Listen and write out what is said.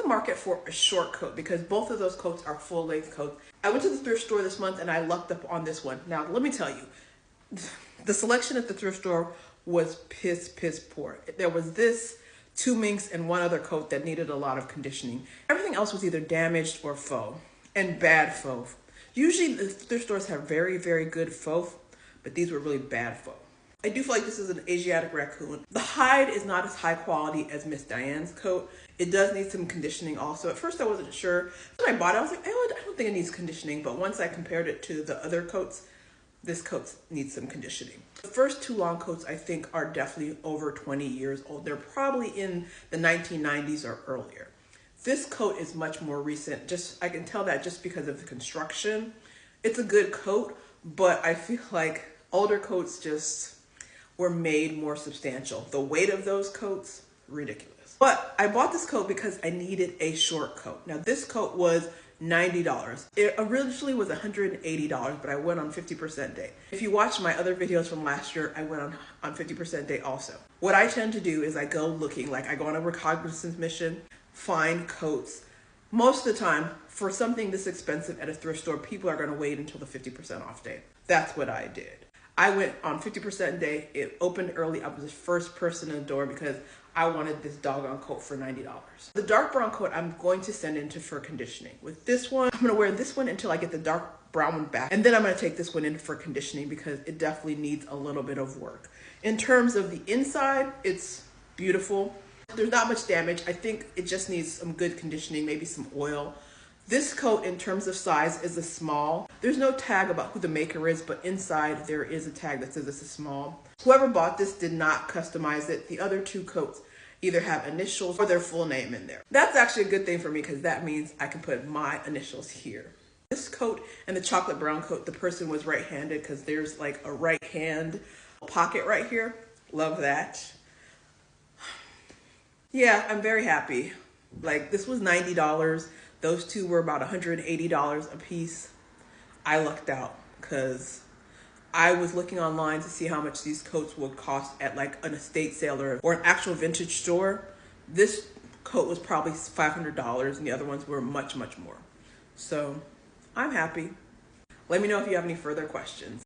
the market for a short coat because both of those coats are full-length coats. I went to the thrift store this month and I lucked up on this one. Now, let me tell you, the selection at the thrift store was piss poor. There was this, two minks, and one other coat that needed a lot of conditioning. Everything else was either damaged or faux, and bad faux. Usually the thrift stores have very, very good faux, but these were really bad faux. I do feel like this is an Asiatic raccoon. The hide is not as high quality as Miss Diane's coat. It does need some conditioning also. At first I wasn't sure. When I bought it, I was like, I don't think it needs conditioning. But once I compared it to the other coats, this coat needs some conditioning. The first two long coats I think are definitely over 20 years old. They're probably in the 1990s or earlier. This coat is much more recent. I can tell that just because of the construction. It's a good coat, but I feel like older coats just were made more substantial. The weight of those coats, ridiculous. But I bought this coat because I needed a short coat. Now this coat was $90. It originally was $180, but I went on 50% day. If you watch my other videos from last year, I went on 50% day also. What I tend to do is I go looking, like I go on a reconnaissance mission, find coats. Most of the time, for something this expensive at a thrift store, people are gonna wait until the 50% off day. That's what I did. I went on 50% day. It opened early. I was the first person in the door because I wanted this doggone coat for $90. The dark brown coat I'm going to send into for conditioning. With this one, I'm gonna wear this one until I get the dark brown one back. And then I'm gonna take this one in for conditioning because it definitely needs a little bit of work. In terms of the inside, it's beautiful. There's not much damage. I think it just needs some good conditioning, maybe some oil. This coat, in terms of size, is a small. There's no tag about who the maker is, but inside there is a tag that says it's a small. Whoever bought this did not customize it. The other two coats either have initials or their full name in there. That's actually a good thing for me because that means I can put my initials here. This coat and the chocolate brown coat, the person was right-handed because there's like a right hand pocket right here. Love that. Yeah, I'm very happy. Like, this was $90. Those two were about $180 a piece. I lucked out because I was looking online to see how much these coats would cost at like an estate sale or an actual vintage store. This coat was probably $500 and the other ones were much more. So I'm happy. Let me know if you have any further questions.